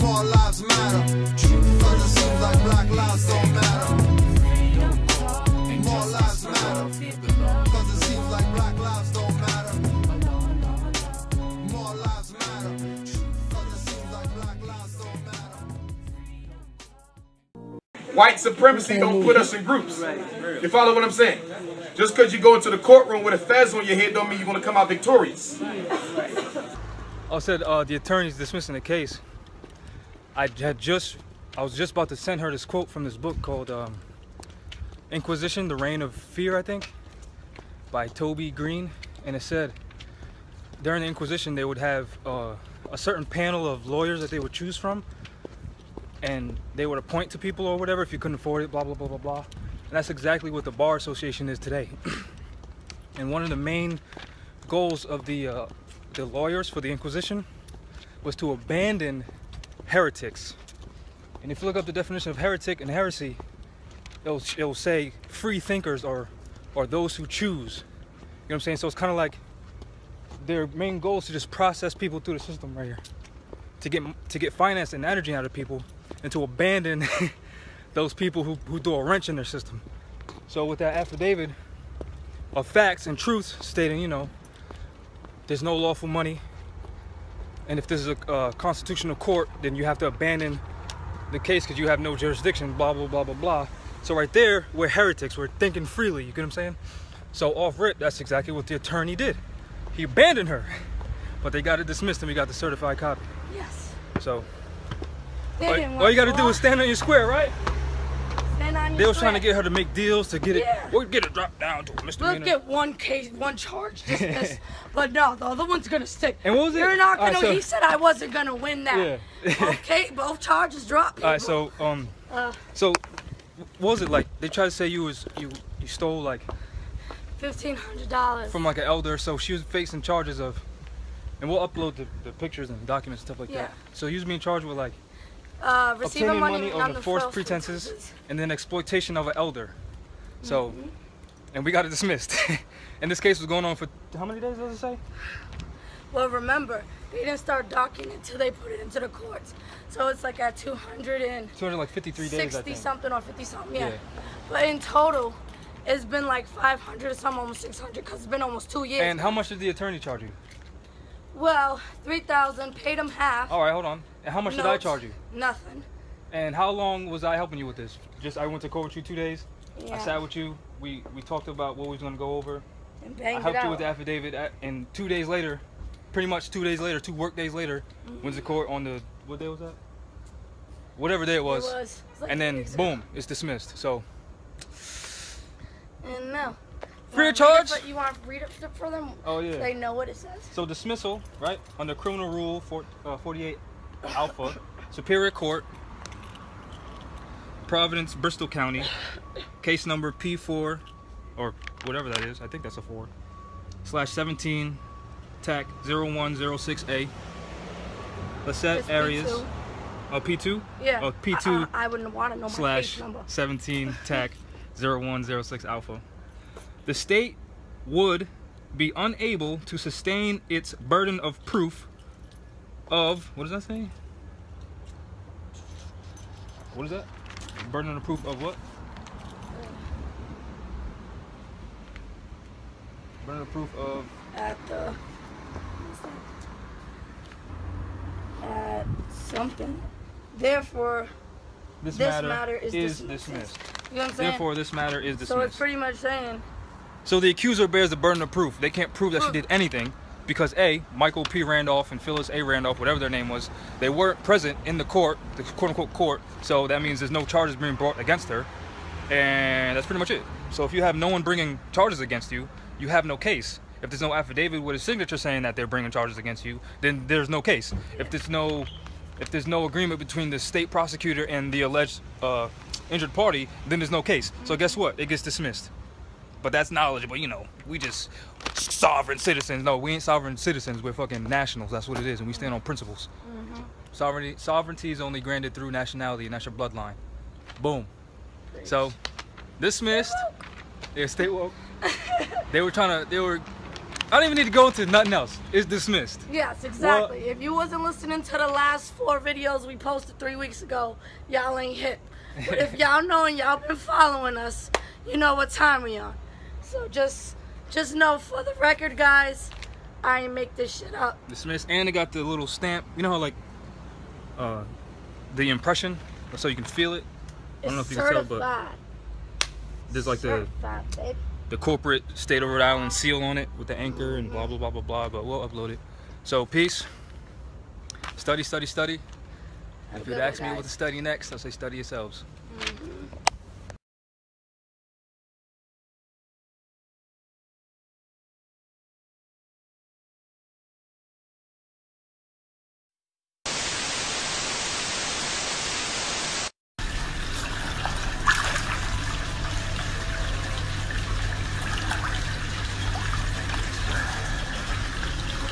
More lives matter. Cause it seems like black lives don't matter. More lives matter. Cause it seems like black lives don't matter. More lives matter. Cause it seems like black lives don't matter. White supremacy don't put us in groups. You follow what I'm saying? Just because you go into the courtroom with a fez on your head don't mean you're going to come out victorious. I said the attorney's dismissing the case. I was just about to send her this quote from this book called Inquisition, The Reign of Fear, I think, by Toby Green. And it said during the Inquisition they would have a certain panel of lawyers that they would choose from, and they would appoint to people or whatever if you couldn't afford it, blah, blah, blah, blah, blah. And that's exactly what the Bar Association is today. And one of the main goals of the lawyers for the Inquisition was to abandon heretics. And if you look up the definition of heretic and heresy, it'll say free thinkers or those who choose. You know what I'm saying? So it's kind of like their main goal is to just process people through the system right here, to get finance and energy out of people, and to abandon those people who throw a wrench in their system. So with that affidavit of facts and truth stating, you know, there's no lawful money, and if this is a constitutional court, then you have to abandon the case because you have no jurisdiction, blah, blah, blah, blah, blah. So right there, we're heretics, we're thinking freely, you get what I'm saying? So off rip, that's exactly what the attorney did. He abandoned her, but they got it dismissed and we got the certified copy. Yes. So all you got to do is stand on your square, right? Stand on your They was square. trying to get her to make deals to get Yeah. it, or get it dropped down to a misdemeanor. We'll get one case, one charge dismissed, but no, the other one's gonna stick. And what was it? You're not gonna. Alright, so, he said I wasn't gonna win that. Yeah. Okay, both charges dropped. All right, so so what was it like? They tried to say you stole like $1,500 from like an elder, so she was facing charges of, and we'll upload the pictures and documents and stuff like Yeah. that. So you was being charged with like receiving obtaining money under false pretenses and then exploitation of an elder. So, and we got it dismissed. And this case was going on for how many days does it say? Well, remember, they didn't start docking it until they put it into the courts. So it's like at 253 days, I 60 think. something or 50 something, yeah. Yeah. But in total, it's been like 500 or something, almost 600, because it's been almost 2 years. And how much did the attorney charge you? Well, $3,000, paid him half. All right, hold on. And how much did I charge you? Nothing. And how long was I helping you with this? Just I went to court with you 2 days. Yeah. I sat with you. We talked about what we was gonna go over. And banged I helped it out. you with the affidavit. And 2 days later, pretty much 2 days later, 2 work days later, went to court on the, what day was that? Whatever day it was. It was like and then 2 days boom, it's dismissed. So. And now. Free of charge? You want to read it for them? Oh yeah. So they know what it says. So dismissal, right? Under Criminal Rule 48 Alpha, Superior Court, Providence, Bristol County, case number P4, or whatever that is. I think that's a 4. /17, TAC 0106A. Lissette It's areas. P2. Oh, P2? Yeah. Oh, P2 I wouldn't want to know my case number. /17 TAC 0106 Alpha. The state would be unable to sustain its burden of proof of, what does that say? What is that? Burden of proof of what? Burden of proof of At something. Therefore, this this matter, matter is dismissed. You know what I'm saying? Therefore, this matter is dismissed. So it's pretty much saying. So the accuser bears the burden of proof. They can't prove that she did anything because A, Michael P. Randolph and Phyllis A. Randolph, whatever their name was, they weren't present in the court, the quote-unquote court, so that means there's no charges being brought against her, and that's pretty much it. So if you have no one bringing charges against you, you have no case. If there's no affidavit with a signature saying that they're bringing charges against you, then there's no case. If there's no agreement between the state prosecutor and the alleged injured party, then there's no case. So guess what? It gets dismissed. But that's knowledgeable, you know. We just sovereign citizens. No, we ain't sovereign citizens. We're fucking nationals. That's what it is, and we stand on principles. Sovereignty is only granted through nationality, and that's your bloodline. Boom. So, dismissed. Yeah, stay woke. They were I don't even need to go into nothing else. It's dismissed. Yes, exactly. Well, if you wasn't listening to the last 4 videos we posted 3 weeks ago, y'all ain't hip. But if y'all know and y'all been following us, you know what time we on. So just know, for the record, guys, I ain't make this shit up. Dismissed. And they got the little stamp. You know how, like, the impression, so you can feel it? I don't know if you can tell, but there's like the corporate state of Rhode Island seal on it with the anchor and blah, blah, blah, blah, blah, but we'll upload it. So, peace. Study, study, study. If you'd ask me what to study next, I'll say study yourselves.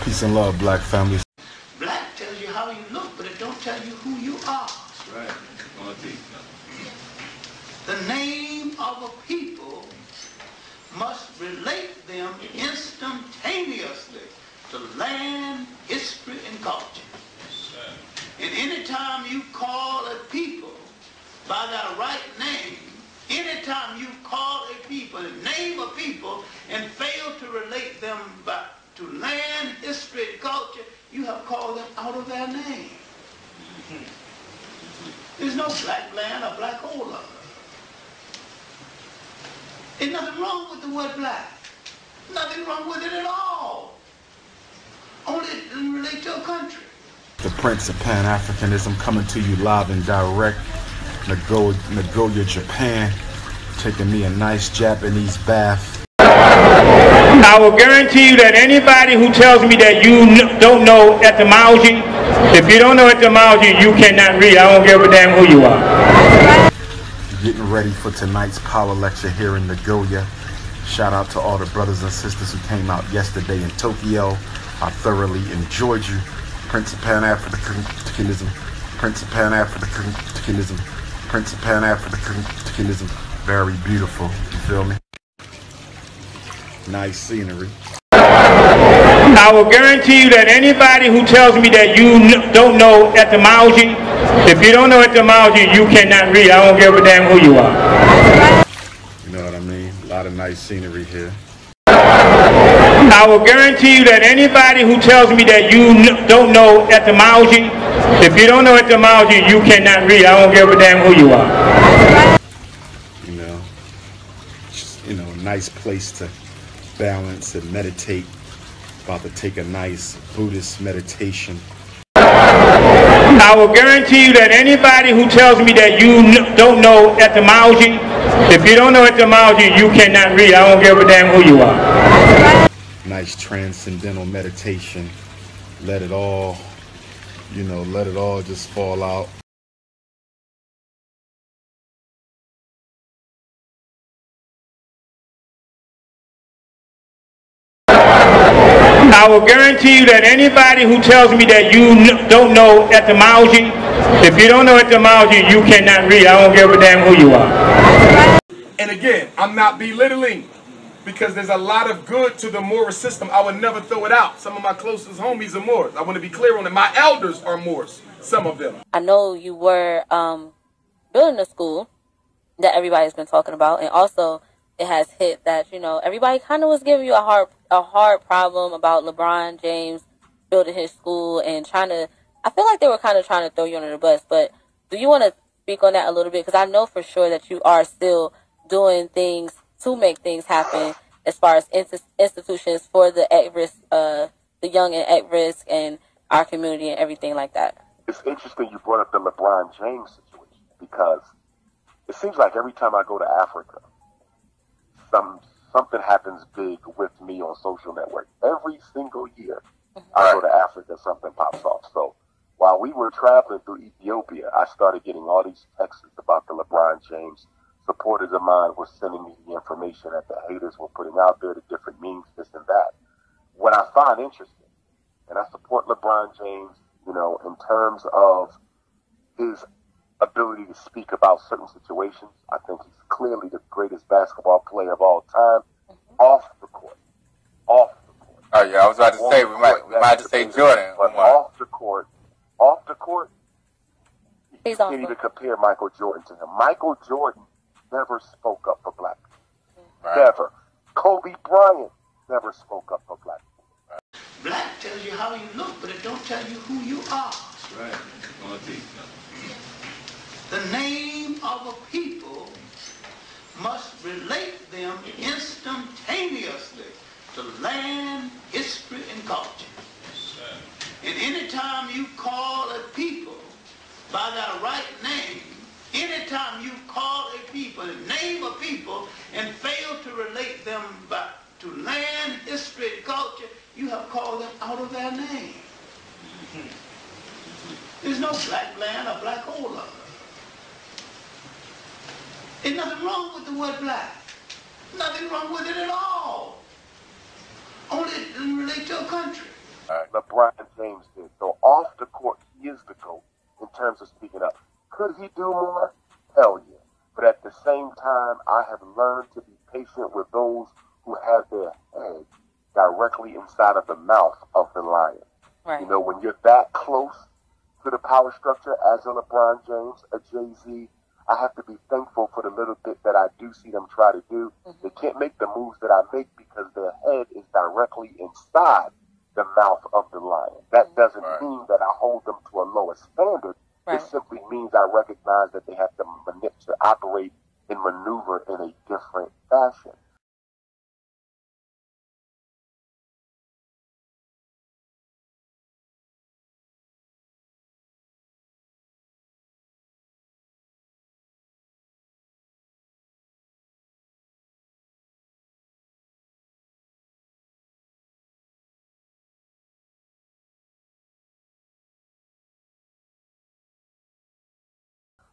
Peace and love, black families. Black tells you how you look, but it don't tell you who you are. Right. The name of a people must relate them instantaneously to land, history, and culture. And anytime you call a people by their right name, anytime you call a people, name a people, and fail to relate them back to land, history, and culture, you have called them out of their name. There's no black land or black hole of it. There's nothing wrong with the word black. Nothing wrong with it at all. Only it doesn't relate to a country. The Prince of Pan-Africanism coming to you live and direct. Nagoya, Japan. Taking me a nice Japanese bath. I will guarantee you that anybody who tells me that you don't know etymology, if you don't know etymology, you cannot read. I don't give a damn who you are. Getting ready for tonight's power lecture here in Nagoya. Shout out to all the brothers and sisters who came out yesterday in Tokyo. I thoroughly enjoyed you. Prince of Pan-Africanism. Prince of Pan-Africanism. Prince of Pan-Africanism. Very beautiful. You feel me? Nice scenery. I will guarantee you that anybody who tells me that you don't know etymology, if you don't know etymology, you cannot read. I don't give a damn who you are. You know what I mean? A lot of nice scenery here. I will guarantee you that anybody who tells me that you don't know etymology, if you don't know etymology, you cannot read. I don't give a damn who you are. Nice place to balance and meditate. About to take a nice Buddhist meditation. I will guarantee you that anybody who tells me that you don't know etymology, if you don't know etymology, you cannot read. I don't give a damn who you are. Nice transcendental meditation. Let it all, let it all just fall out. I will guarantee you that anybody who tells me that you don't know etymology, if you don't know etymology, you cannot read. I don't give a damn who you are. And again, I'm not belittling, because there's a lot of good to the Moorish system. I would never throw it out. Some of my closest homies are Moors. I want to be clear on it. My elders are Moors, some of them. I know you were building a school that everybody's been talking about, and also it has hit that, everybody kind of was giving you a hard problem about LeBron James building his school and I feel like they were kind of trying to throw you under the bus, but do you want to speak on that a little bit? Because I know for sure that you are still doing things to make things happen as far as institutions for the at-risk, the young and at-risk and our community and everything like that. It's interesting you brought up the LeBron James situation, because it seems like every time I go to Africa, something happens big with me on social network. Every single year I go to Africa, something pops off. So while we were traveling through Ethiopia, I started getting all these texts about the LeBron James. Supporters of mine were sending me the information that the haters were putting out there, the different memes, this and that. What I find interesting, and I support LeBron James, in terms of his ability to speak about certain situations. I think he's clearly the greatest basketball player of all time. Off the court. Oh yeah, I was about to say we might have to say Jordan. But off the court, you can't even compare Michael Jordan to him. Michael Jordan never spoke up for black people. Right. Never. Kobe Bryant never spoke up for black people. Right. Black tells you how you look, but it don't tell you who you are. Right. The name of a people must relate them instantaneously to land, history, and culture. And anytime you call a people by their right name, anytime you call a people, name a people, and fail to relate them back to land, history, and culture, you have called them out of their name. There's no black land or black Ola. There's nothing wrong with the word black. Nothing wrong with it at all. Only it doesn't relate to a country. LeBron James did. So off the court, he is the GOAT in terms of speaking up. Could he do more? Hell yeah. But at the same time, I have learned to be patient with those who have their head directly inside of the mouth of the lion. Right. You know, when you're that close to the power structure as a LeBron James, a Jay-Z, I have to be thankful for the little bit that I do see them try to do. They can't make the moves that I make because their head is directly inside the mouth of the lion. That doesn't mean that I hold them to a lower standard. It simply means I recognize that they have to operate and maneuver in a different fashion.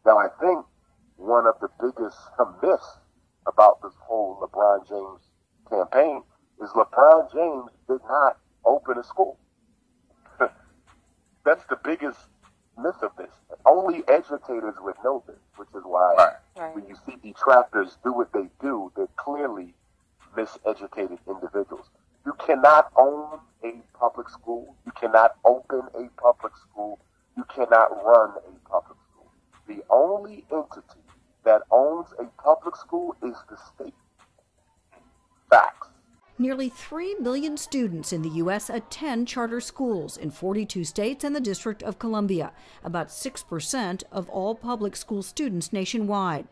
Now, I think one of the biggest myths about this whole LeBron James campaign is LeBron James did not open a school. That's the biggest myth of this. Only educators would know this, which is why when you see detractors do what they do, they're clearly miseducated individuals. You cannot own a public school. You cannot open a public school. You cannot run a public school. The only entity that owns a public school is the state. Facts. Nearly 3 million students in the U.S. attend charter schools in 42 states and the District of Columbia, about 6% of all public school students nationwide.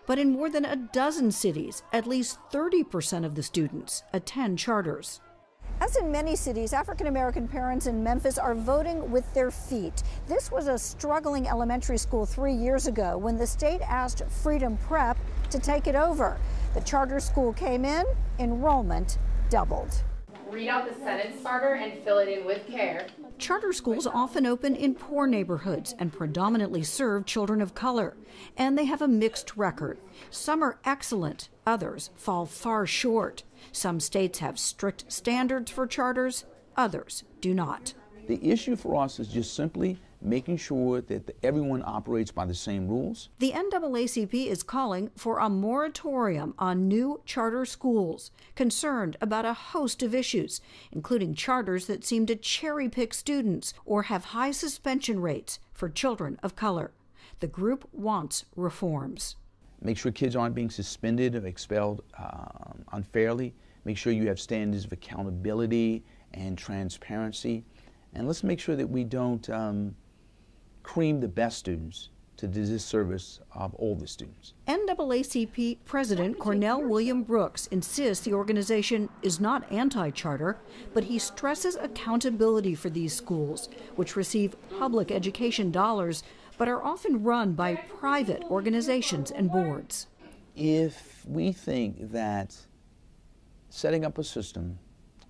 But in more than a dozen cities, at least 30% of the students attend charters. As in many cities, African-American parents in Memphis are voting with their feet. This was a struggling elementary school 3 years ago when the state asked Freedom Prep to take it over. The charter school came in, enrollment doubled. Read out the sentence starter and fill it in with care. Charter schools often open in poor neighborhoods and predominantly serve children of color. And they have a mixed record. Some are excellent, others fall far short. Some states have strict standards for charters, others do not. The issue for us is just simply making sure that everyone operates by the same rules. The NAACP is calling for a moratorium on new charter schools, concerned about a host of issues, including charters that seem to cherry-pick students or have high suspension rates for children of color. The group wants reforms. Make sure kids aren't being suspended or expelled unfairly. Make sure you have standards of accountability and transparency. And let's make sure that we don't cream the best students to the disservice of all the students. NAACP President Cornell William Brooks insists the organization is not anti-charter, but he stresses accountability for these schools, which receive public education dollars but are often run by private organizations and boards. If we think that setting up a system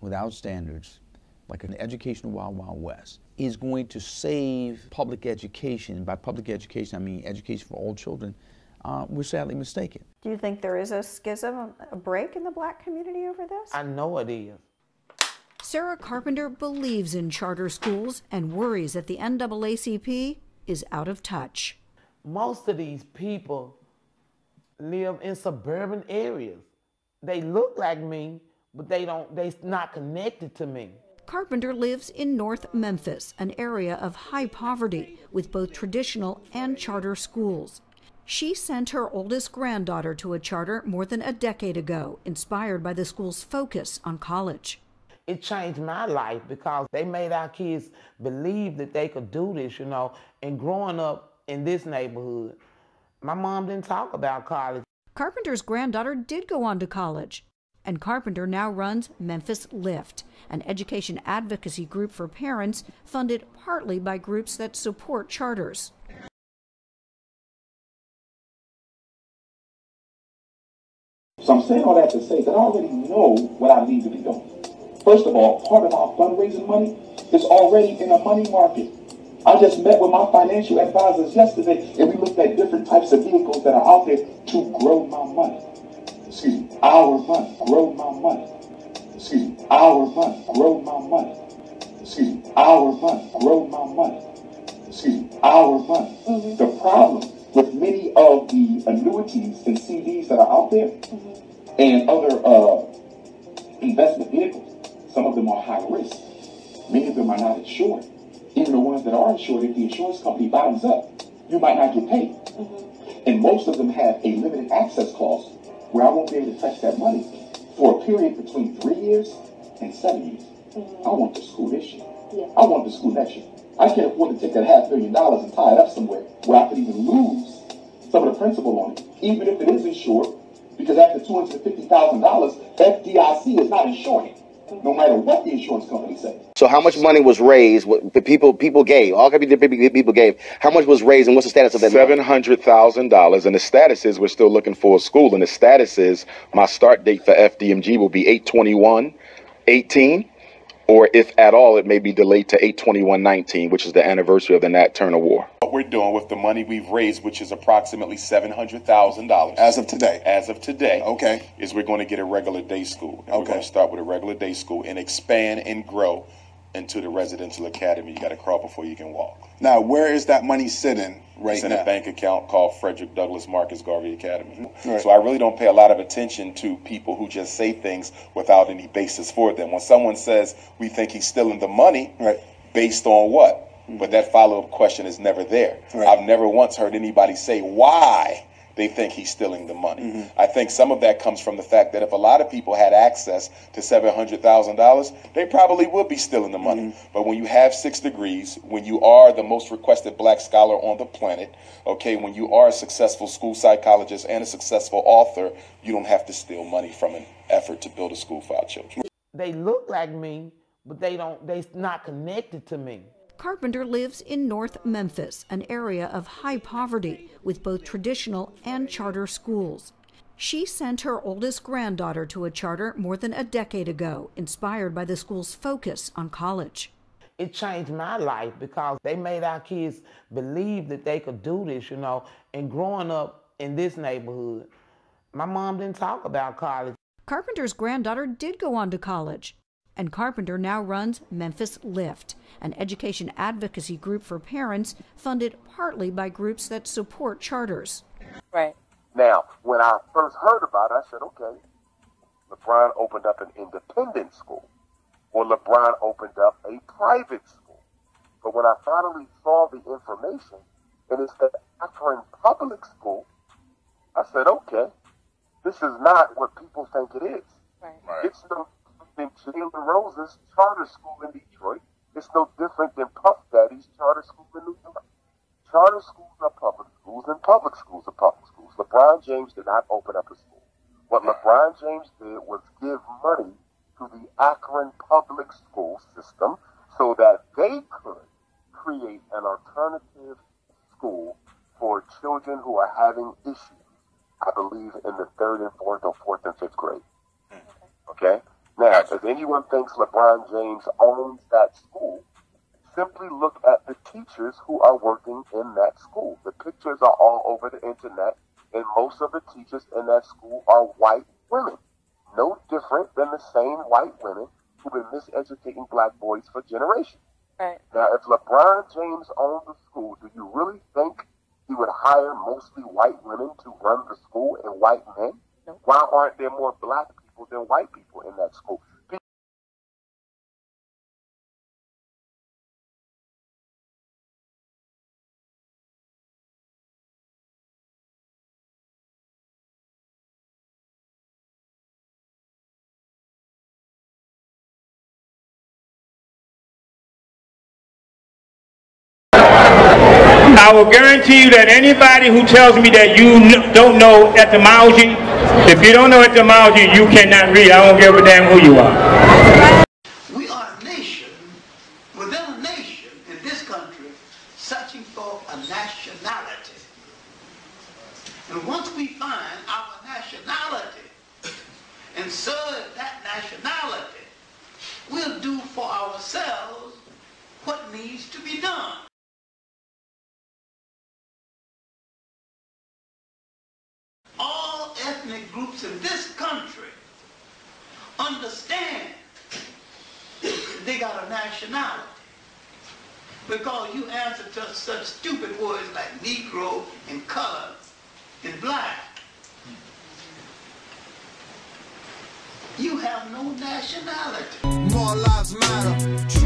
without standards, like an educational Wild Wild West, is going to save public education, by public education I mean education for all children, we're sadly mistaken. Do you think there is a schism, a break in the black community over this? I know it is. Sarah Carpenter believes in charter schools and worries that the NAACP is out of touch. Most of these people live in suburban areas. They look like me, but they're not connected to me. Carpenter lives in North Memphis, an area of high poverty with both traditional and charter schools. She sent her oldest granddaughter to a charter more than a decade ago, inspired by the school's focus on college. It changed my life because they made our kids believe that they could do this, you know. And growing up in this neighborhood, my mom didn't talk about college. Carpenter's granddaughter did go on to college, and Carpenter now runs Memphis Lift, an education advocacy group for parents funded partly by groups that support charters. So I'm saying all that to say that I already know what I need to be doing. First of all, part of our fundraising money is already in a money market. I just met with my financial advisors yesterday, and we looked at different types of vehicles that are out there to grow my money. Excuse me, our money, grow my money. Excuse me, our money, grow my money. Excuse me, our money, grow my money. Excuse me, our money. The problem with many of the annuities and CDs that are out there and other investment vehicles, some of them are high risk. Many of them are not insured. Even the ones that are insured, if the insurance company bottoms up, you might not get paid. And most of them have a limited access clause where I won't be able to touch that money for a period between 3 years and 7 years. I want the school this year. I want the school next year. I can't afford to take that $500,000 and tie it up somewhere where I could even lose some of the principal on it, even if it is insured, because after $250,000, FDIC is not insuring it, no matter what the insurance company says. So how much money was raised? What the people gave? All kinds of people gave. How much was raised, and what's the status of that? $700,000, and the status is we're still looking for a school, and the status is my start date for FDMG will be 8/21/18, or if at all, it may be delayed to 8/21/19, which is the anniversary of the Nat Turner War. What we're doing with the money we've raised, which is approximately $700,000 as of today. As of today, okay, is we're going to get a regular day school. And we're going to start with a regular day school and expand and grow into the residential academy. You got to crawl before you can walk. Now, where is that money sitting right it's in now? a bank account called Frederick Douglass Marcus Garvey Academy. Right. So I really don't pay a lot of attention to people who just say things without any basis for them. When someone says we think he's stealing the money, based on what? But that follow-up question is never there. I've never once heard anybody say why they think he's stealing the money. I think some of that comes from the fact that if a lot of people had access to $700,000, they probably would be stealing the money. But when you have 6 degrees, when you are the most requested black scholar on the planet, okay, when you are a successful school psychologist and a successful author, you don't have to steal money from an effort to build a school for our children. They look like me, but they're not connected to me. Carpenter lives in North Memphis, an area of high poverty with both traditional and charter schools. She sent her oldest granddaughter to a charter more than a decade ago, inspired by the school's focus on college. It changed my life because they made our kids believe that they could do this, you know. And growing up in this neighborhood, my mom didn't talk about college. Carpenter's granddaughter did go on to college, and Carpenter now runs Memphis Lift, an education advocacy group for parents funded partly by groups that support charters. Right. Now, when I first heard about it, I said, okay, LeBron opened up an independent school, or LeBron opened up a private school. But when I finally saw the information, and it's the Akron public school, I said, okay, this is not what people think it is. Right. It's no than Jalen Rose's charter school in Detroit. It's no different than Puff Daddy's charter school in New York. Charter schools are public schools, and public schools are public schools. LeBron James did not open up a school. What LeBron James did was give money to the Akron public school system so that they could create an alternative school for children who are having issues, I believe, in the 3rd and 4th or 4th and 5th grade. Okay? Now, if anyone thinks LeBron James owns that school, simply look at the teachers who are working in that school. The pictures are all over the internet, and most of the teachers in that school are white women. No different than the same white women who've been miseducating black boys for generations. Right. Now, if LeBron James owned the school, do you really think he would hire mostly white women to run the school and white men? No. Why aren't there more black people people than white people in that school. I will guarantee you that anybody who tells me that you don't know etymology, if you don't know etymology, you cannot read. I don't give a damn who you are. We are a nation, within a nation in this country, searching for a nationality. And once we find our nationality and serve that nationality, we'll do for ourselves what needs to be done. All ethnic groups in this country understand they got a nationality, because you answer to such stupid words like Negro and color and black. You have no nationality. More lives matter.